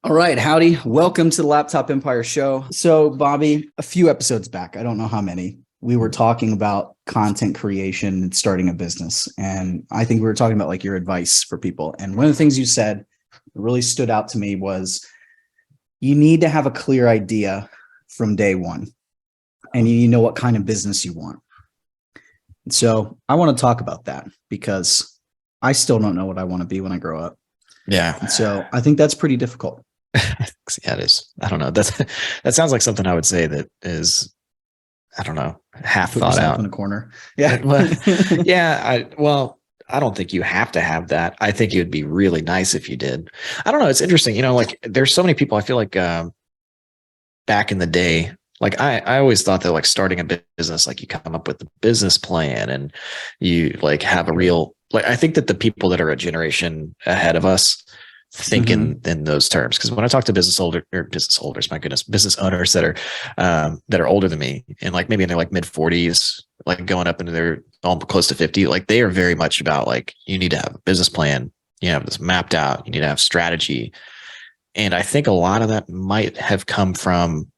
All right, howdy. Welcome to the Laptop Empire Show. So, Bobby, a few episodes back, I don't know how many, we were talking about content creation and starting a business. And I think we were talking about like your advice for people. And one of the things you said that really stood out to me was you need to have a clear idea from day one, and you know what kind of business you want. So I want to talk about that because I still don't know what I want to be when I grow up. Yeah. And so I think that's pretty difficult. Yeah, it is. I don't know. That sounds like something I would say that is, I don't know, half Put thought yourself out. in a corner. Yeah. I don't think you have to have that. I think it would be really nice if you did. I don't know. It's interesting. Like there's so many people, I feel like back in the day, like I always thought that like starting a business, like you come up with a business plan and you like have a real, like, I think that the people that are a generation ahead of us think in those terms. Because when I talk to business holders, my goodness, business owners that are older than me and like maybe in their like mid 40s, like going up into their almost close to 50, like they are very much about like, you need to have a business plan, you have this mapped out, you need to have strategy. And I think a lot of that might have come from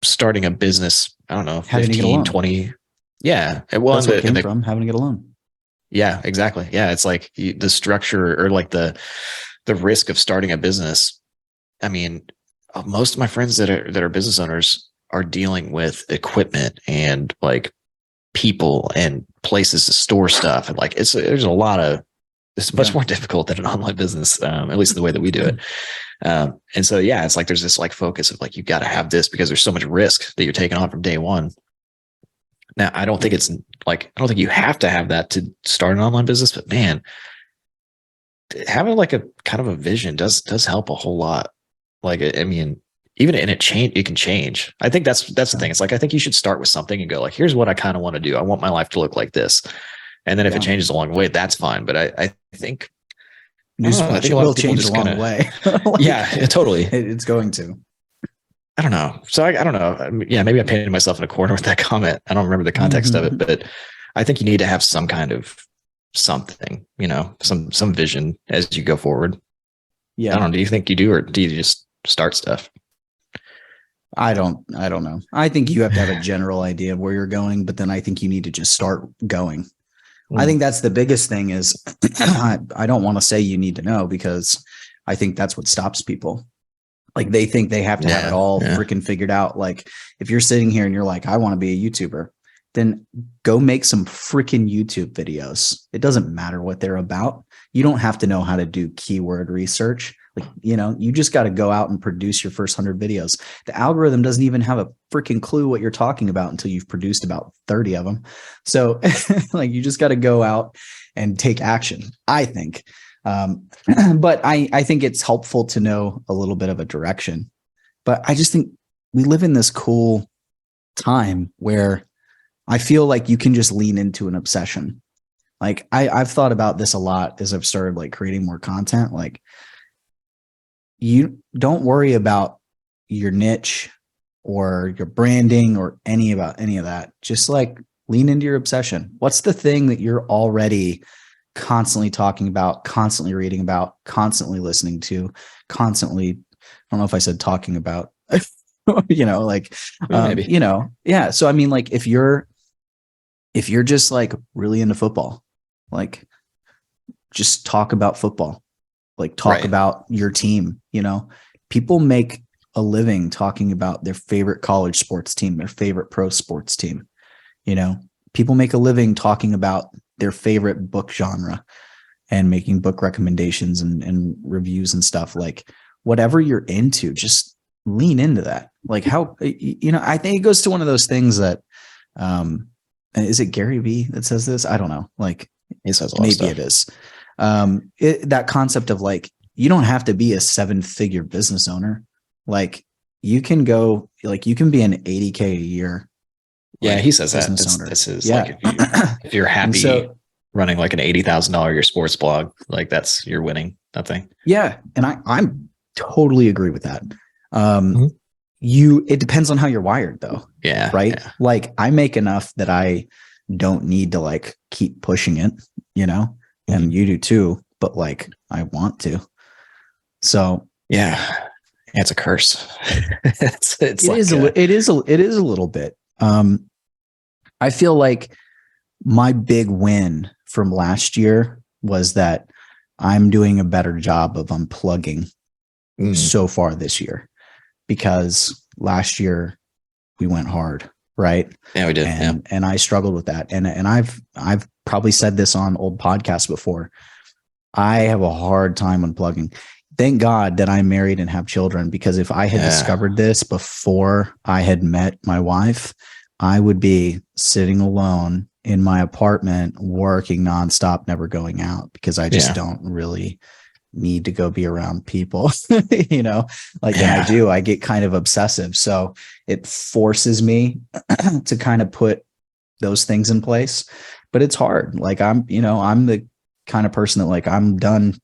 starting a business, I don't know, Having to get a 15, loan. 20. Yeah. Well, That's what it came from, having to get a loan. yeah, exactly. Yeah. It's like the structure or like the risk of starting a business. I mean, most of my friends that are business owners are dealing with equipment and like people and places to store stuff. And like, there's a lot of, it's much more difficult than an online business, at least the way that we do it. And so, yeah, it's like, there's this like focus of like, you got to have this because there's so much risk that you're taking on from day one. Now, I don't think you have to have that to start an online business, but man, having like a kind of a vision does help a whole lot. Like, I mean, even in it can change. I think that's the thing. It's like, I think you should start with something and go like, here's what I kind of want to do. I want my life to look like this. And then if it changes along the way, that's fine. But I think, I think it will change along the way. Like, yeah, totally. It's going to. I don't know. So I don't know. Yeah, maybe I painted myself in a corner with that comment. I don't remember the context of it, but I think you need to have some kind of something, some vision as you go forward. Yeah. I don't know. Do you think you do, or do you just start stuff? I don't know. I think you have to have a general idea of where you're going, but then I think you need to just start going. I think that's the biggest thing is I don't want to say you need to know because I think that's what stops people. Like they think they have to have it all freaking figured out. Like if you're sitting here and you're like, I want to be a YouTuber, then go make some freaking YouTube videos. It doesn't matter what they're about. You don't have to know how to do keyword research. Like, you just got to go out and produce your first 100 videos. The algorithm doesn't even have a freaking clue what you're talking about until you've produced about 30 of them. So like, you just got to go out and take action, I think. But I think it's helpful to know a little bit of a direction. But I just think we live in this cool time where I feel like you can just lean into an obsession. Like I've thought about this a lot as I've started like creating more content. Like you don't worry about your niche or your branding or any of that. Just like lean into your obsession. What's the thing that you're already constantly talking about, constantly reading about, constantly listening to, constantly, I don't know if I said talking about, like, maybe. Yeah. So, I mean, like if you're just like really into football, like just talk about football, like talk about your team, people make a living talking about their favorite college sports team, their favorite pro sports team. People make a living talking about their favorite book genre and making book recommendations and reviews and stuff. Like whatever you're into, just lean into that. Like how, I think it goes to one of those things that, is it Gary Vee that says this? I don't know. Like he says a lot maybe it is. That concept of like, you don't have to be a 7-figure business owner. Like you can go, like you can be an 80K a year. Yeah, he says that. This is like if you're happy running like an $80,000 a year sports blog, like you're winning that thing. Yeah, and I'm totally agree with that. It depends on how you're wired though. Yeah. Right. Yeah. Like I make enough that I don't need to like keep pushing it, and you do too, but like I want to. So yeah. It's a curse. it's It like is it is a little bit. I feel like my big win from last year was that I'm doing a better job of unplugging so far this year, because last year we went hard, right? Yeah, we did. And I struggled with that. And I've probably said this on old podcasts before. I have a hard time unplugging. Thank God that I'm married and have children, because if I had discovered this before I had met my wife, I would be sitting alone in my apartment, working nonstop, never going out, because I just don't really need to go be around people, you know, like, and I do, I get kind of obsessive. So it forces me to kind of put those things in place, but it's hard. Like I'm the kind of person that like, I'm done,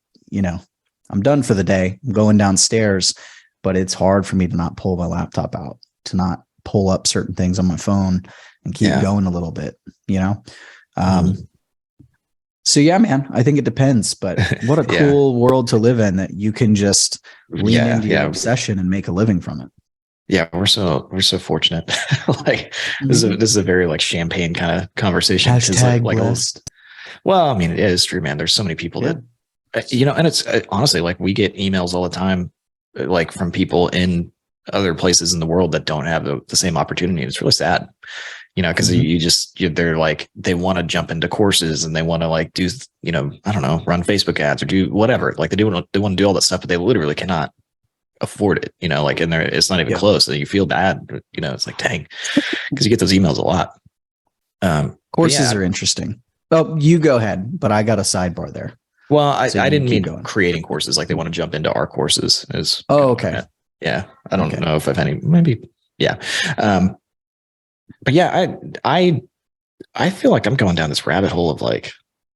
I'm done for the day. I'm going downstairs, but it's hard for me to not pull my laptop out, to not pull up certain things on my phone and keep going a little bit, So yeah, man, I think it depends, but what a cool world to live in, that you can just lean into your obsession and make a living from it. Yeah, we're so fortunate. Like this is a very like champagne kind of conversation. Hashtag blessed. Well, I mean, it is true, man. There's so many people that, and it's honestly like we get emails all the time, like from people in other places in the world that don't have the same opportunity. It's really sad, because they're like, they want to jump into courses and they want to like do, I don't know, run Facebook ads or do whatever. Like they want to do all that stuff, but they literally cannot afford it, like, and it's not even close. So you feel bad, it's like, dang, because you get those emails a lot. Courses are interesting. Oh, you go ahead, but I got a sidebar there. Well, I didn't mean creating courses. Like they want to jump into our courses okay. Yeah. I don't know if I've any, maybe. Yeah. But yeah, I feel like I'm going down this rabbit hole of like,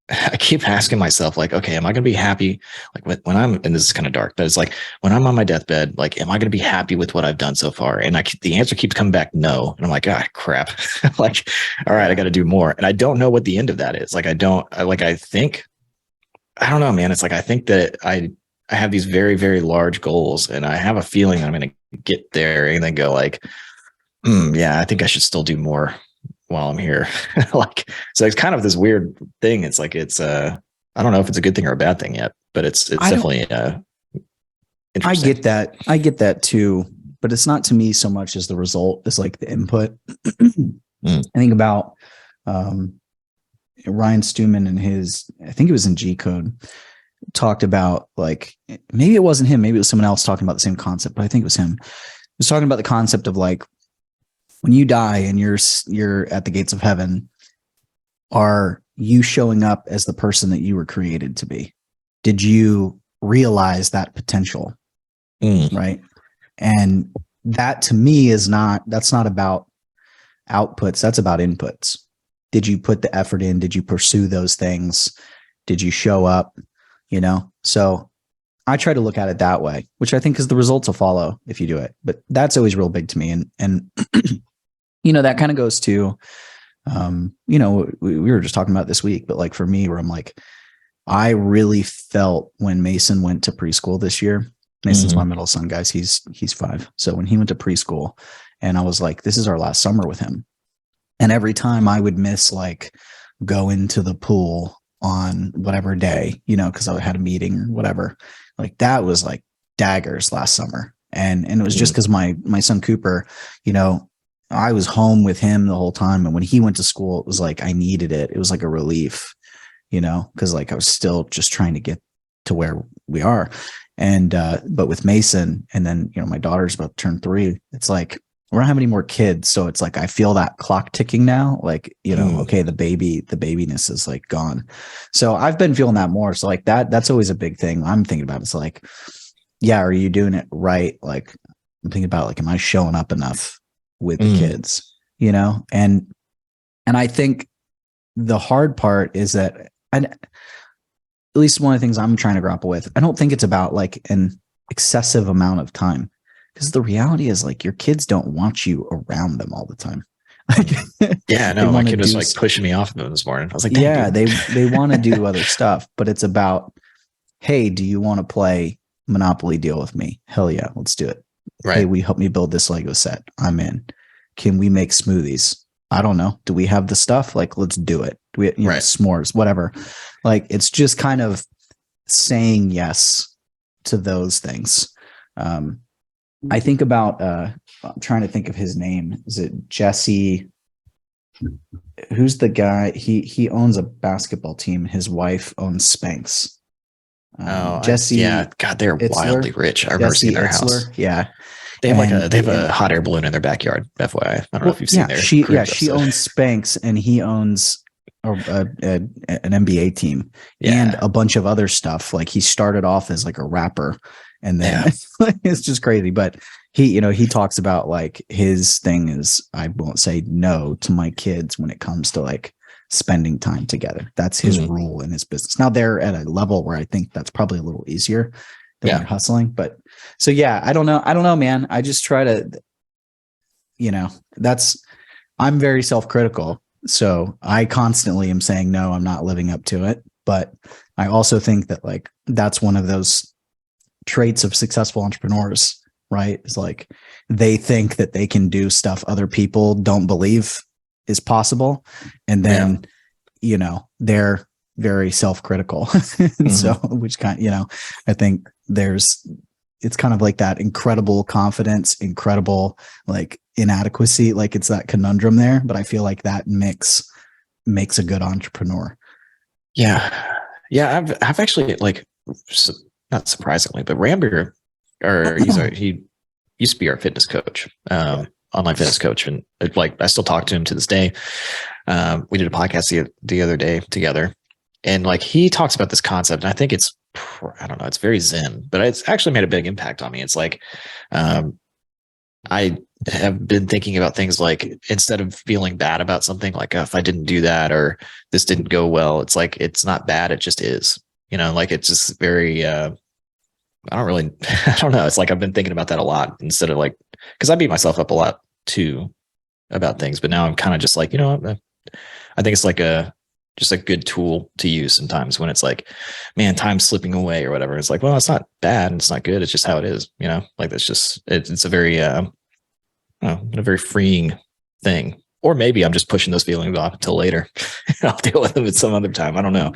I keep asking myself like, okay, am I going to be happy? Like when I'm, and this is kind of dark, but it's like when I'm on my deathbed, like, am I going to be happy with what I've done so far? And the answer keeps coming back, no. And I'm like, crap. Like, all right, I got to do more. And I don't know what the end of that is. Like, I don't know, man. It's like, I think that I have these very, very large goals and I have a feeling that I'm going to get there and then go like, yeah, I think I should still do more while I'm here. Like, so it's kind of this weird thing. It's like, I don't know if it's a good thing or a bad thing yet, but it's definitely interesting. I get that too, but it's not to me so much as the result, it's like the input. I think about Ryan Stewman and I think it was in G Code, talked about like, maybe it wasn't him, maybe it was someone else talking about the same concept, but I think it was him. He was talking about the concept of like, when you die and you're at the gates of heaven, are you showing up as the person that you were created to be? Did you realize that potential? Right. And that to me that's not about outputs. That's about inputs. Did you put the effort in? Did you pursue those things? Did you show up? So I try to look at it that way, which I think is the results will follow if you do it. But that's always real big to me. And that kind of goes to, we were just talking about this week, but like for me, where I'm like, I really felt when Mason went to preschool this year. Mason's my middle son, guys. He's 5. So when he went to preschool, and I was like, this is our last summer with him. And every time I would miss like go into the pool on whatever day, because I had a meeting or whatever, like that was like daggers last summer. And it was just because my son Cooper, I was home with him the whole time. And when he went to school, it was like, I needed it. It was like a relief, cause like I was still just trying to get to where we are. And, but with Mason and then, my daughter's about to turn 3, it's like, we don't have any more kids. So it's like, I feel that clock ticking now, like, okay, the babiness is like gone. So I've been feeling that more. So like that's always a big thing I'm thinking about. It's like, yeah, are you doing it right? Like I'm thinking about like, am I showing up enough with the kids, and I think the hard part is that, and at least one of the things I'm trying to grapple with, I don't think it's about like an excessive amount of time, because the reality is like your kids don't want you around them all the time. Yeah, no, my kid was like pushing me off of them this morning. I was like, yeah, they want to do other stuff, but it's about, hey, do you want to play Monopoly deal with me. Hell yeah, let's do it. Right. Hey, we help me build this Lego set. I'm in. Can we make smoothies? I don't know. Do we have the stuff? Like, let's do it. Do we, you know, Right. s'mores, whatever. Like, it's just kind of saying yes to those things. I think about, I'm trying to think of his name. Is it Jesse? Who's the guy? He owns a basketball team. His wife owns Spanx. Jesse, yeah. God, they're wildly Itzler? rich. I remember seeing their house. Yeah. They have And they have a hot air balloon in their backyard. FYI, I don't know if you've seen their she crib she episode. owns Spanx, and he owns an NBA team Yeah. and a bunch of other stuff. Like, he started off as like a rapper, and then it's just crazy. But he talks about, like, his thing is, I won't say no to my kids when it comes to like spending time together. That's his rule in his business. Now they're at a level where I think that's probably a little easier than when you're hustling. But so yeah, I don't know, man. I just try to, I'm very self-critical. So I constantly am saying, no, I'm not living up to it. But I also think that, like, that's one of those traits of successful entrepreneurs, right? It's like, they think that they can do stuff other people don't believe is possible. And then, they're very self-critical. And so, which I think it's kind of like that incredible confidence, incredible, like, inadequacy. Like, it's that conundrum there, but I feel like that mix makes a good entrepreneur. Yeah. Yeah. I've actually, like, not surprisingly, but Rambier, he used to be our fitness coach, online fitness coach. And like, I still talk to him to this day. We did a podcast the other day together, and like, he talks about this concept, and I think it's very Zen, but it's actually made a big impact on me. It's like, I have been thinking about things like, instead of feeling bad about something, like, if I didn't do that or this didn't go well, it's like, it's not bad. It just is, like, it's just very, I don't know. It's like, I've been thinking about that a lot, instead of, like, cause I beat myself up a lot too about things, but now I'm kind of just like, I think it's like just a good tool to use sometimes when it's like, man, time's slipping away or whatever. It's like, well, it's not bad and it's not good. It's just how it is, like, that's just, it's a very, a very freeing thing. Or maybe I'm just pushing those feelings off until later. I'll deal with them at some other time. I don't know.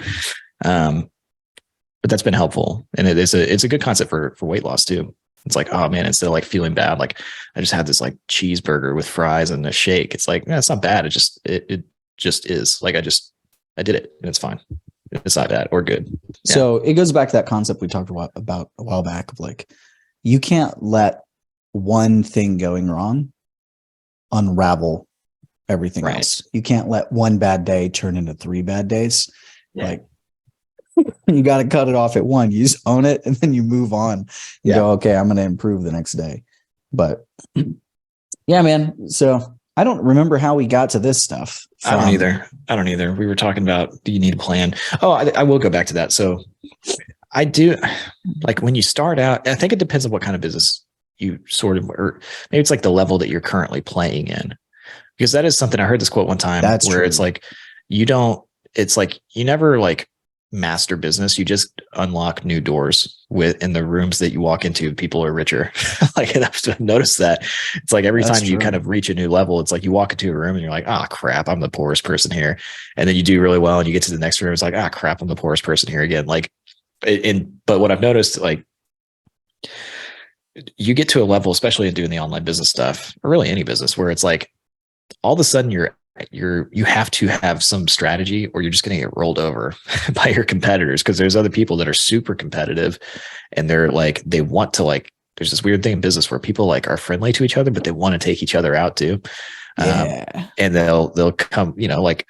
But that's been helpful. And it's a good concept for weight loss too. It's like, oh man, instead of like feeling bad, like, I just had this like cheeseburger with fries and a shake. It's like, it's not bad. It just is like, I did it and it's fine. It's not bad or good. Yeah. So it goes back to that concept we talked about a while back of, like, you can't let one thing going wrong unravel everything else. You can't let one bad day turn into 3 bad days. Yeah. Like, you got to cut it off at one. You just own it and then you move on. You go, okay, I'm going to improve the next day. But yeah, man. So I don't remember how we got to this stuff. I don't either. We were talking about, do you need a plan? Oh, I will go back to that. So I do, like, when you start out, I think it depends on what kind of business you sort of, or maybe it's like the level that you're currently playing in, because that is something I heard this quote one time. That's where true. It's like, it's like, you never like master business. You just unlock new doors in the rooms that you walk into. People are richer. Like, and I've noticed that it's like, every time you kind of reach a new level, it's like you walk into a room and you're like, oh crap, I'm the poorest person here. And then you do really well and you get to the next room. It's like, ah, crap, I'm the poorest person here again. Like, but what I've noticed, like, you get to a level, especially in doing the online business stuff, or really any business, where it's like, all of a sudden you have to have some strategy, or you're just going to get rolled over by your competitors. Cause there's other people that are super competitive, and they're like, they want to, like, there's this weird thing in business where people like are friendly to each other, but they want to take each other out too. And they'll come, like,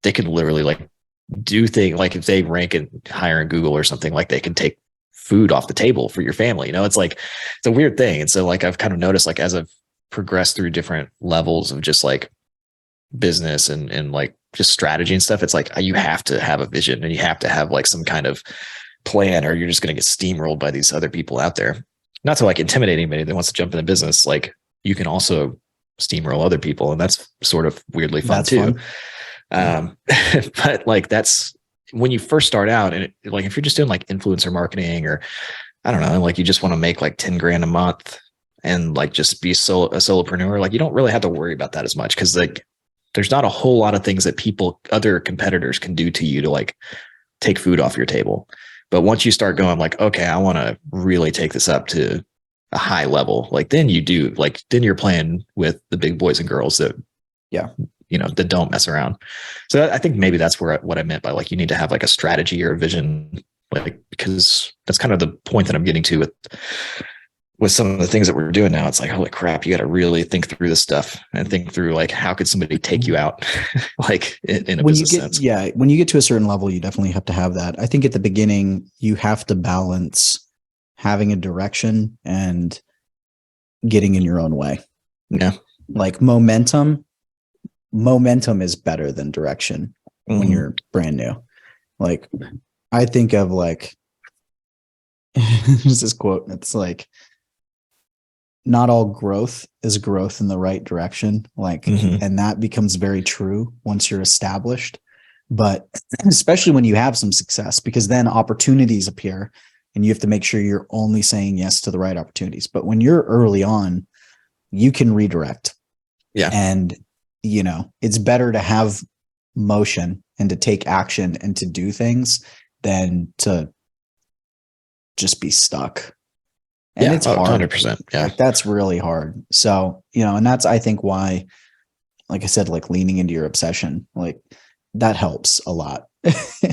they can literally like do things, like if they rank and higher in Google or something, like they can take food off the table for your family. It's like, it's a weird thing. And so, like, I've kind of noticed, like, as I've progressed through different levels of just like business and like just strategy and stuff, it's like, you have to have a vision and you have to have like some kind of plan, or you're just going to get steamrolled by these other people out there. Not to like intimidate anybody that wants to jump in the business. Like, you can also steamroll other people, and that's sort of weirdly fun too. But like, that's when you first start out, and like, if you're just doing like influencer marketing or I don't know, like you just want to make like 10 grand a month and like just be a solopreneur, like you don't really have to worry about that as much because like there's not a whole lot of things that other competitors can do to you to like take food off your table. But once you start going like, okay, I want to really take this up to a high level, like then you do, like then you're playing with the big boys and girls that, Yeah. that don't mess around. So I think maybe that's what I meant by like, you need to have like a strategy or a vision, like, because that's kind of the point that I'm getting to with some of the things that we're doing now. It's like, holy crap, you got to really think through this stuff and think through like, how could somebody take you out? Like in a When business sense. yeah, when you get to a certain level, you definitely have to have that. I think at the beginning, you have to balance having a direction and getting in your own way. Yeah. Like momentum is better than direction when you're brand new. Like I think of like, there's this quote. It's like, not all growth is growth in the right direction. Like, and that becomes very true once you're established, but especially when you have some success, because then opportunities appear and you have to make sure you're only saying yes to the right opportunities. But when you're early on, you can redirect. Yeah. And, it's better to have motion and to take action and to do things than to just be stuck. And it's hard. 100%. Yeah. Like that's really hard. So, and that's, I think why, like I said, like leaning into your obsession, like that helps a lot.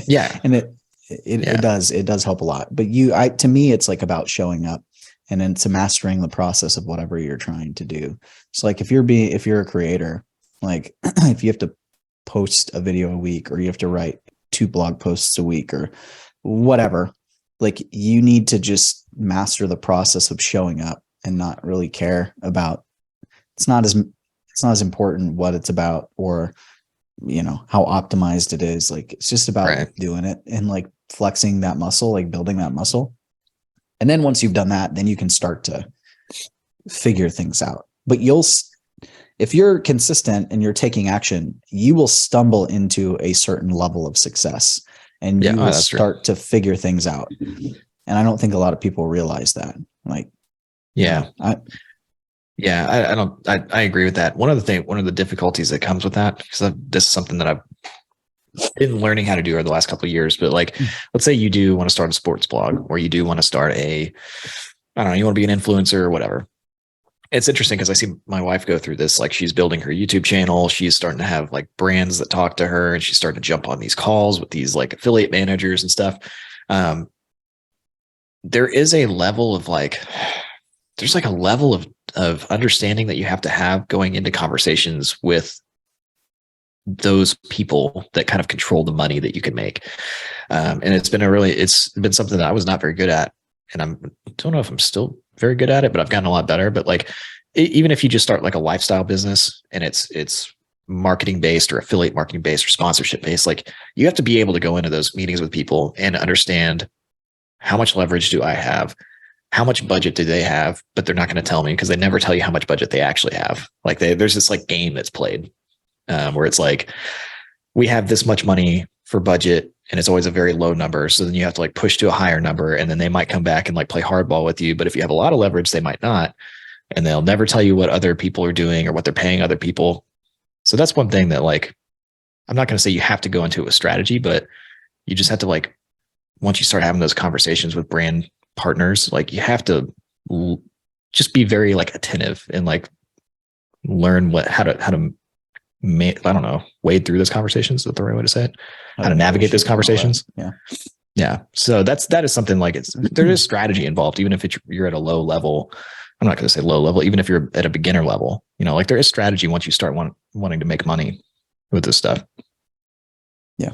Yeah. And it does help a lot. But to me, it's like about showing up and then to mastering the process of whatever you're trying to do. So like if you're a creator, like if you have to post a video a week or you have to write 2 blog posts a week or whatever, like you need to just master the process of showing up and not really care about, it's not as important what it's about or, how optimized it is. Like it's just about doing it and like flexing that muscle, like building that muscle. And then once you've done that, then you can start to figure things out. But if you're consistent and you're taking action, you will stumble into a certain level of success and you will start to figure things out. And I don't think a lot of people realize that. Like, I agree with that. One of the difficulties that comes with that, because this is something that I've been learning how to do over the last couple of years, but like, let's say you do want to start a sports blog or you do want to start you want to be an influencer or whatever. It's interesting because I see my wife go through this, like she's building her YouTube channel. She's starting to have like brands that talk to her and she's starting to jump on these calls with these like affiliate managers and stuff. There is a level of like, there's like a level of understanding that you have to have going into conversations with those people that kind of control the money that you can make. And it's been something that I was not very good at. And I don't know if I'm still very good at it, but I've gotten a lot better. But like, even if you just start like a lifestyle business and it's marketing based or affiliate marketing based or sponsorship based, like you have to be able to go into those meetings with people and understand how much leverage do I have? How much budget do they have? But they're not going to tell me because they never tell you how much budget they actually have. Like there's this like game that's played where it's like, we have this much money for budget and it's always a very low number. So then you have to like push to a higher number and then they might come back and like play hardball with you. But if you have a lot of leverage, they might not. And they'll never tell you what other people are doing or what they're paying other people. So that's one thing that like, I'm not going to say you have to go into a strategy, but you just have to like, once you start having those conversations with brand partners, like you have to just be very like attentive and like learn how to I don't know, wade through those conversations. Is that the right way to say it? How to navigate those conversations. Yeah. So that is something like there is strategy involved, even if you're at a low level. I'm not going to say low level, even if you're at a beginner level, like there is strategy once you start wanting to make money with this stuff. Yeah.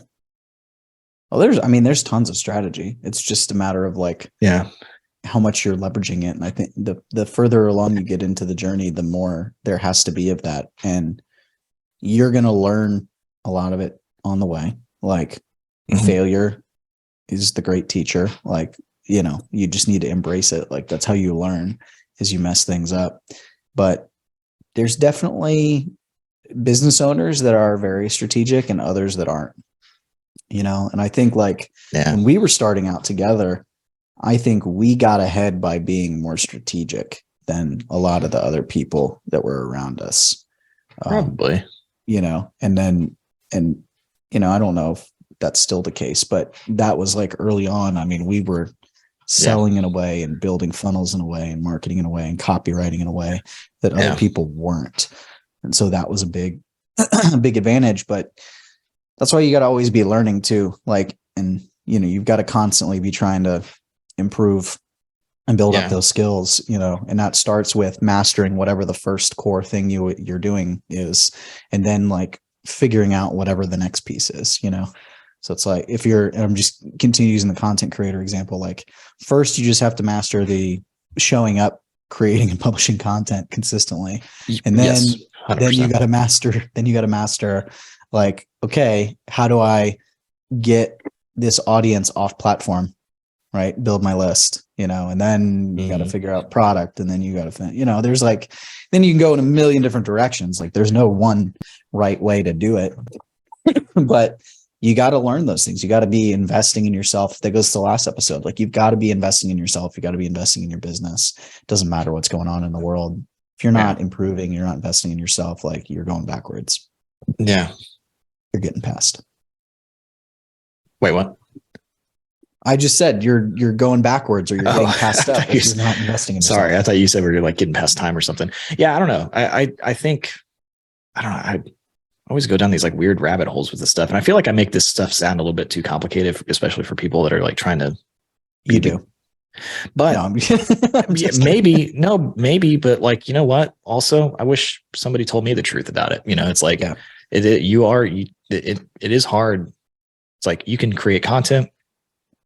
Well, there's tons of strategy. It's just a matter of like, how much you're leveraging it. And I think the further along you get into the journey, the more there has to be of that. And you're going to learn a lot of it on the way. Like failure is the great teacher. Like, you just need to embrace it. Like that's how you learn, is you mess things up. But there's definitely business owners that are very strategic and others that aren't, and I think like when we were starting out together, I think we got ahead by being more strategic than a lot of the other people that were around us. Probably. You know, and you know, I don't know if that's still the case, but that was like early on. I mean, we were selling in a way and building funnels in a way and marketing in a way and copywriting in a way that other people weren't. And so that was a big, big advantage, but that's why you got to always be learning too. Like, and you know, you've got to constantly be trying to improve and build up those skills, you know, and that starts with mastering whatever the first core thing you're doing is, and then like figuring out whatever the next piece is, you know. So it's like, if you're, and I'm just continue using the content creator example, like first you just have to master the showing up, creating and publishing content consistently. And then, then you got to master like, okay, how do I get this audience off platform, right? Build my list, you know, and then you got to figure out product, and then you got to, you know, there's like, then you can go in a million different directions. Like there's no one right way to do it, but you got to learn those things. You got to be investing in yourself. That goes to the last episode. Like you've got to be investing in yourself. You got to be investing in your business. It doesn't matter what's going on in the world. If you're not improving, you're not investing in yourself, like you're going backwards. Yeah. You're getting past. Wait, what? I just said you're going backwards, or you're getting past stuff if you're not investing in yourself. Sorry, I thought you said we were like getting past time or something. Yeah, I don't know. I think, I don't know. I always go down these like weird rabbit holes with this stuff. And I feel like I make this stuff sound a little bit too complicated, especially for people that are like trying to. You do. But no, maybe, but like, you know what? Also, I wish somebody told me the truth about it. You know, it's like, it is hard. It's like, you can create content,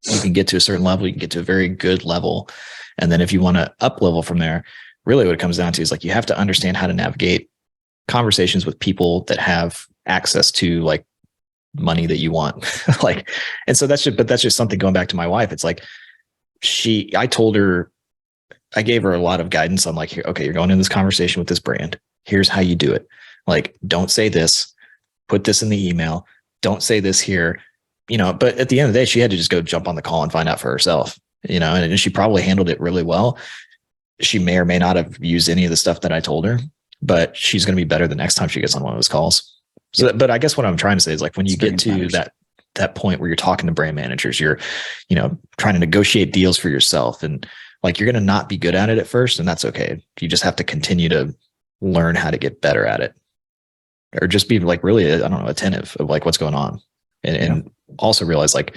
you can get to a certain level, you can get to a very good level. And then if you want to up level from there, really what it comes down to is like, you have to understand how to navigate conversations with people that have access to like money that you want. Like, and so that's just something, going back to my wife. It's like, I told her, I gave her a lot of guidance on like, okay, you're going in this conversation with this brand. Here's how you do it. Like, don't say this, put this in the email. Don't say this here, you know, but at the end of the day, she had to just go jump on the call and find out for herself, you know, and she probably handled it really well. She may or may not have used any of the stuff that I told her, but she's going to be better the next time she gets on one of those calls. So, but I guess what I'm trying to say is like, when you get to that point where you're talking to brand managers, you're, you know, trying to negotiate deals for yourself, and like, you're going to not be good at it at first, and that's okay. You just have to continue to learn how to get better at it, or just be like really, I don't know, attentive of like what's going on, and also realize like,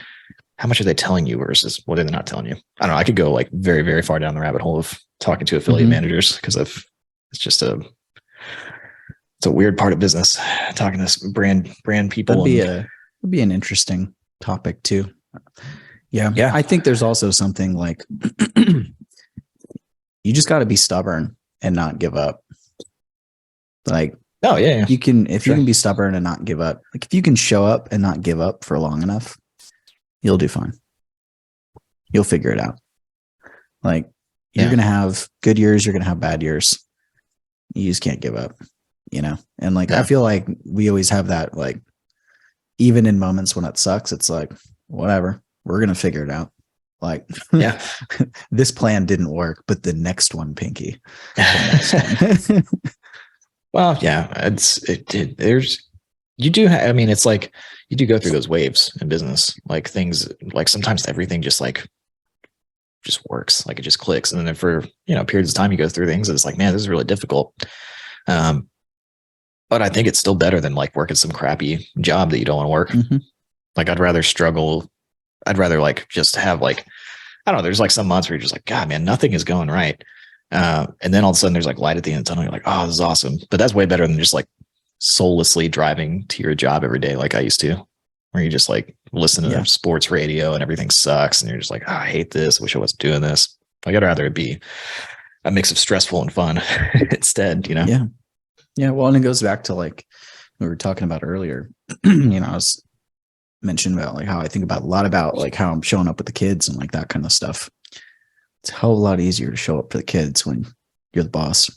how much are they telling you versus what are they not telling you? I don't know. I could go like very, very far down the rabbit hole of talking to affiliate managers, because it's a weird part of business, talking to brand people. That'd be an interesting topic too. Yeah. I think there's also something like, you just got to be stubborn and not give up. Like, you can, if you can be stubborn and not give up, like if you can show up and not give up for long enough, you'll do fine. You'll figure it out. Like, you're going to have good years. You're going to have bad years. You just can't give up, you know? And like, I feel like we always have that, like, even in moments when it sucks, it's like, whatever, we're going to figure it out. Like, this plan didn't work, but the next one, Pinky. The next one. Well, yeah, I mean, it's like, you do go through those waves in business, like things, like sometimes everything just works, like it just clicks. And then for, you know, periods of time you go through things and it's like, man, this is really difficult. But I think it's still better than like working some crappy job that you don't want to work. Like, I'd rather struggle. I'd rather like just have like, I don't know, there's like some months where you're just like, God, man, nothing is going right. And then all of a sudden there's like light at the end of the tunnel. You're like, oh, this is awesome. But that's way better than just like soullessly driving to your job every day like I used to, where you just like listen to sports radio and everything sucks. And you're just like, oh, I hate this. I wish I wasn't doing this. Like, I'd rather it be a mix of stressful and fun instead, you know? Yeah. Yeah. Well, and it goes back to like we were talking about earlier, you know, I was mentioning about like how I think about a lot about like how I'm showing up with the kids and like that kind of stuff. It's a hell of a lot easier to show up for the kids when you're the boss.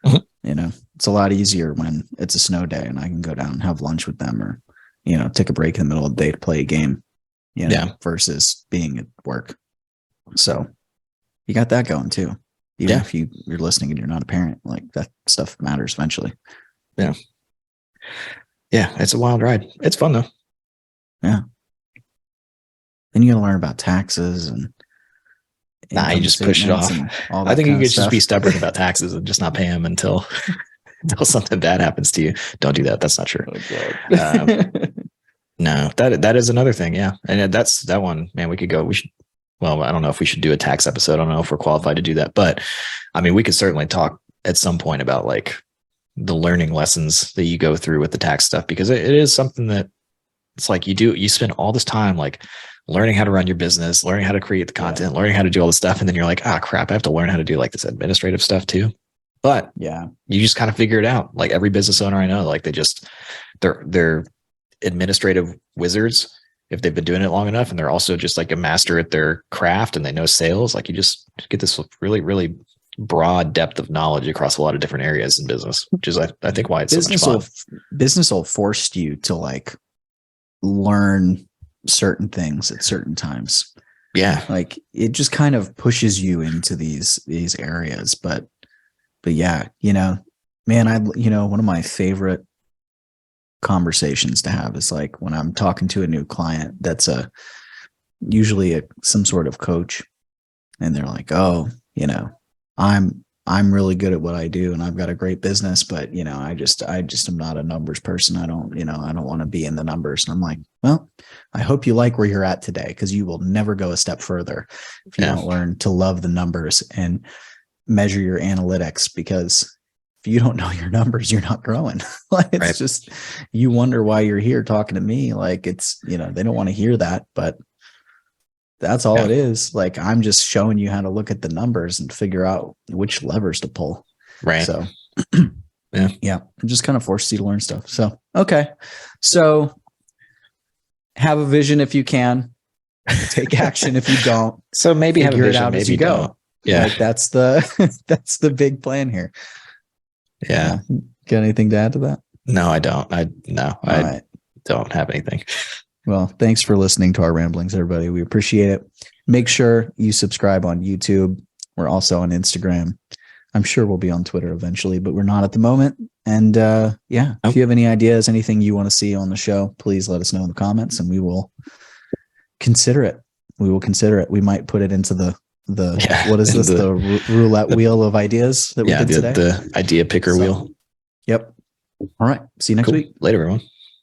You know, it's a lot easier when it's a snow day and I can go down and have lunch with them, or, you know, take a break in the middle of the day to play a game, you know, versus being at work. So you got that going too. Even Yeah. if you're listening and you're not a parent, like that stuff matters eventually. Yeah. Yeah. It's a wild ride. It's fun though. Yeah. Then you got to learn about taxes and Nah, you just push it off. All that I think you kind could of just be stuff. stubborn about taxes and just not pay them until until something bad happens to you. Don't do that. That's not true. Oh, God. No, that is another thing. Yeah. And that's that one, man, we should, well, I don't know if we should do a tax episode. I don't know if we're qualified to do that, but I mean, we could certainly talk at some point about like the learning lessons that you go through with the tax stuff, because it is something that it's like you spend all this time like learning how to run your business, learning how to create the content, learning how to do all this stuff. And then you're like, ah, crap, I have to learn how to do like this administrative stuff too. But Yeah. you just kind of figure it out. Like every business owner I know, like they're administrative wizards if they've been doing it long enough. And they're also just like a master at their craft and they know sales. Like you just get this really, really broad depth of knowledge across a lot of different areas in business, which is, I think why it's Business so much fun. business will force you to like learn certain things at certain times. Yeah. Like it just kind of pushes you into these areas. But yeah, man, one of my favorite conversations to have is like when I'm talking to a new client that's usually some sort of coach, and they're like, oh, I'm really good at what I do and I've got a great business, but I just am not a numbers person. I don't want to be in the numbers. And I'm like, well, I hope you like where you're at today, because you will never go a step further if you don't learn to love the numbers and measure your analytics, because if you don't know your numbers, you're not growing. Like it's just, you wonder why you're here talking to me. Like it's, they don't want to hear that, but that's all it is. Like I'm just showing you how to look at the numbers and figure out which levers to pull. Right. So yeah, it just kind of forces you to learn stuff. So, okay. So have a vision if you can, take action if you don't. So maybe have a figure it vision, out as maybe you go. don't. Yeah. Like that's the big plan here. Yeah. Got anything to add to that? No, I don't. I right. don't have anything. Well, thanks for listening to our ramblings, everybody. We appreciate it. Make sure you subscribe on YouTube. We're also on Instagram. I'm sure we'll be on Twitter eventually, but we're not at the moment. And if you have any ideas, anything you want to see on the show, please let us know in the comments and we will consider it. We might put it into the what is this? The roulette wheel of ideas that we did today? The idea picker wheel. Yep. All right. See you next week. Later, everyone.